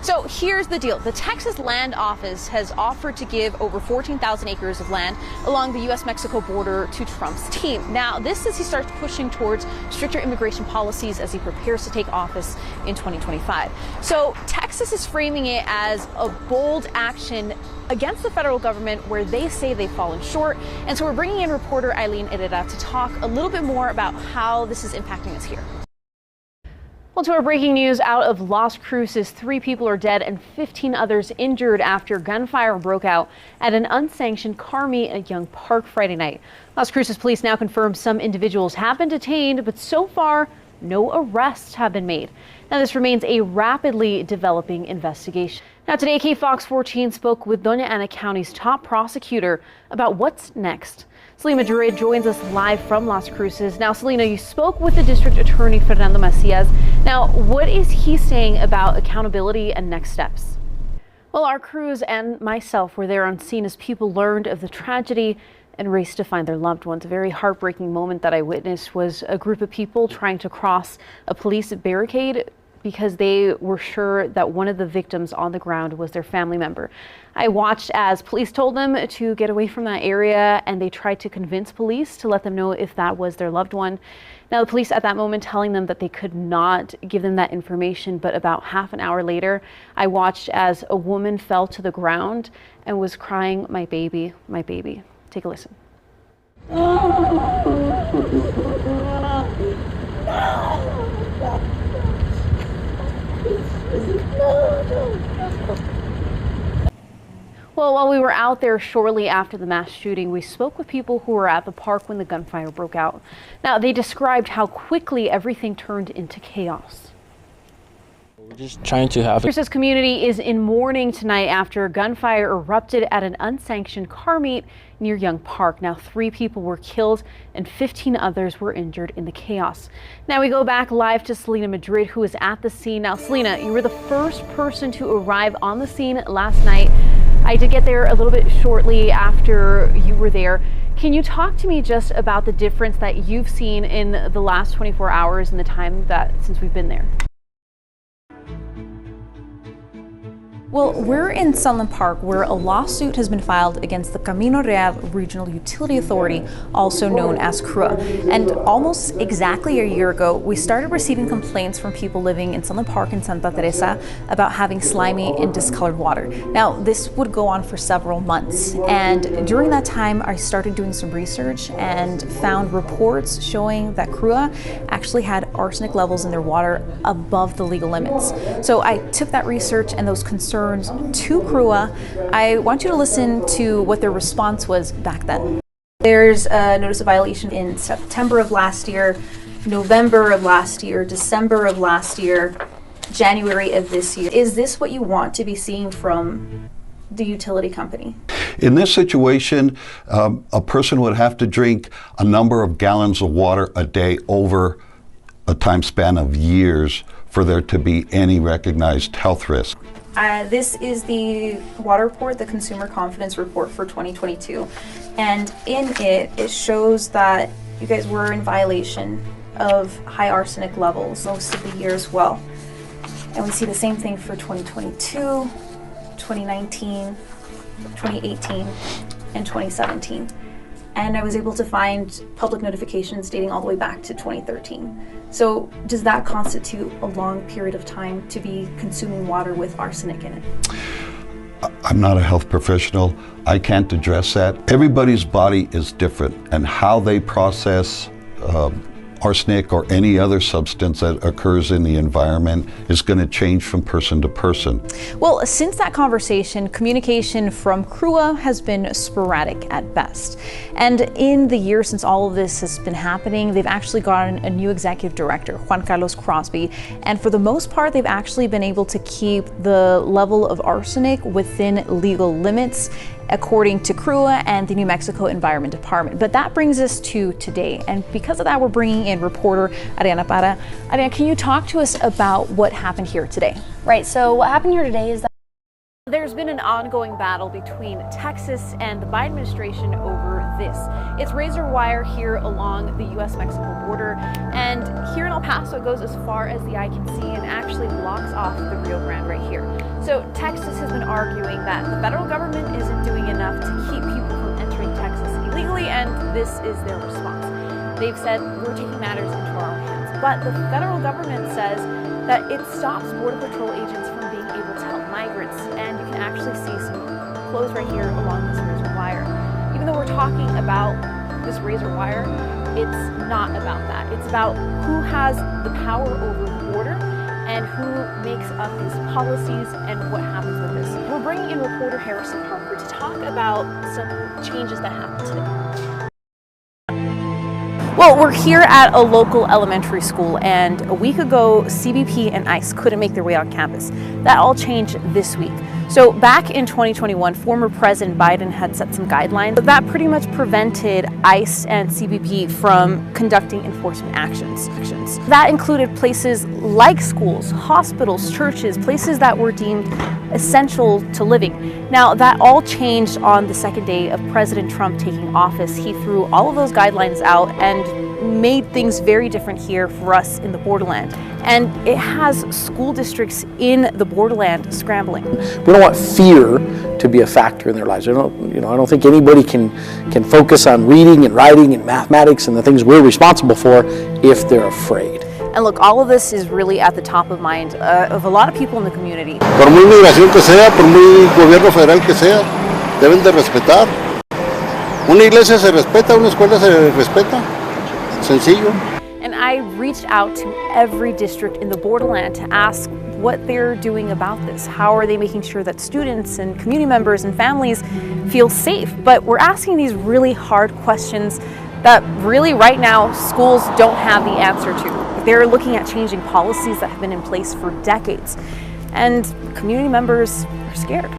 So here's the deal. The Texas Land Office has offered to give over 14,000 acres of land along the U.S.-Mexico border to Trump's team. Now, this as he starts pushing towards stricter immigration policies as he prepares to take office in 2025. So Texas is framing it as a bold action against the federal government where they say they've fallen short. And so we're bringing in reporter Eileen Herrera to talk a little bit more about how this is impacting us here. Well, to our breaking news out of Las Cruces, 3 people are dead and 15 others injured after gunfire broke out at an unsanctioned car meet at Young Park Friday night. Las Cruces police now confirm some individuals have been detained, but so far, no arrests have been made. Now, this remains a rapidly developing investigation. Now, today, KFOX 14 spoke with Doña Ana County's top prosecutor about what's next. Selena Madrid joins us live from Las Cruces. Now, Selena, you spoke with the district attorney, Fernando Macias. Now, what is he saying about accountability and next steps? Well, our crews and myself were there on scene as people learned of the tragedy and raced to find their loved ones. A very heartbreaking moment that I witnessed was a group of people trying to cross a police barricade because they were sure that one of the victims on the ground was their family member. I watched as police told them to get away from that area, and they tried to convince police to let them know if that was their loved one. Now, the police at that moment telling them that they could not give them that information, but about half an hour later, I watched as a woman fell to the ground and was crying, "My baby, my baby." Take a listen. Well, while we were out there shortly after the mass shooting, we spoke with people who were at the park when the gunfire broke out. Now, they described how quickly everything turned into chaos. We're just trying to have This community is in mourning tonight after gunfire erupted at an unsanctioned car meet near Young Park. Now, 3 people were killed and 15 others were injured in the chaos. Now we go back live to Selena Madrid, who is at the scene. Now, Selena, you were the first person to arrive on the scene last night. I did get there a little bit shortly after you were there. Can you talk to me just about the difference that you've seen in the last 24 hours and the time that since we've been there? Well, we're in Sunland Park, where a lawsuit has been filed against the Camino Real Regional Utility Authority, also known as CRUA. And almost exactly a year ago, we started receiving complaints from people living in Sunland Park in Santa Teresa about having slimy and discolored water. Now, this would go on for several months. And during that time, I started doing some research and found reports showing that CRUA actually had arsenic levels in their water above the legal limits. So I took that research and those concerns to CRUA. I want you to listen to what their response was back then. There's a notice of violation in September of last year, November of last year, December of last year, January of this year. Is this what you want to be seeing from the utility company? In this situation, a person would have to drink a number of gallons of water a day over a time span of years for there to be any recognized health risk. This is the water report, the Consumer Confidence Report for 2022. And in it, it shows that you guys were in violation of high arsenic levels most of the year as well. And we see the same thing for 2022, 2019, 2018, and 2017. And I was able to find public notifications dating all the way back to 2013. So does that constitute a long period of time to be consuming water with arsenic in it? I'm not a health professional. I can't address that. Everybody's body is different, and how they process arsenic or any other substance that occurs in the environment is going to change from person to person. Well, since that conversation, communication from CRUA has been sporadic at best. And in the year since all of this has been happening, they've actually gotten a new executive director, Juan Carlos Crosby, and for the most part, they've actually been able to keep the level of arsenic within legal limits, according to CRUA and the New Mexico Environment Department. But that brings us to today. And because of that, we're bringing in reporter Ariana Para. Ariana, can you talk to us about what happened here today? Right, so what happened here today is that there's been an ongoing battle between Texas and the Biden administration over this. It's razor wire here along the U.S.-Mexico border, and here in El Paso it goes as far as the eye can see and actually blocks off the Rio Grande right here. So Texas has been arguing that the federal government isn't doing enough to keep people from entering Texas illegally, and this is their response. They've said, we're taking matters into our own hands. But the federal government says that it stops Border Patrol agents from being able to help migrants, and you can actually see some clothes right here along this razor wire. Even though we're talking about this razor wire, it's not about that. It's about who has the power over the border and who makes up these policies and what happens with this. We're bringing in reporter Harrison Harper to talk about some changes that happened today. Well, we're here at a local elementary school, and a week ago, CBP and ICE couldn't make their way on campus. That all changed this week. So back in 2021, former President Biden had set some guidelines that pretty much prevented ICE and CBP from conducting enforcement actions. That included places like schools, hospitals, churches, places that were deemed essential to living. Now, that all changed on the second day of President Trump taking office. He threw all of those guidelines out and made things very different here for us in the borderland. And it has school districts in the borderland scrambling. We don't want fear to be a factor in their lives. I don't think anybody can focus on reading and writing and mathematics and the things we're responsible for if they're afraid. And look, all of this is really at the top of mind of a lot of people in the community. Por muy migración que sea, por muy gobierno federal que sea, deben de respetar. Una iglesia se respeta, una escuela se respeta. Sencillo. And I reached out to every district in the borderland to ask what they're doing about this. How are they making sure that students and community members and families feel safe? But we're asking these really hard questions that really right now schools don't have the answer to. They're looking at changing policies that have been in place for decades. And community members are scared.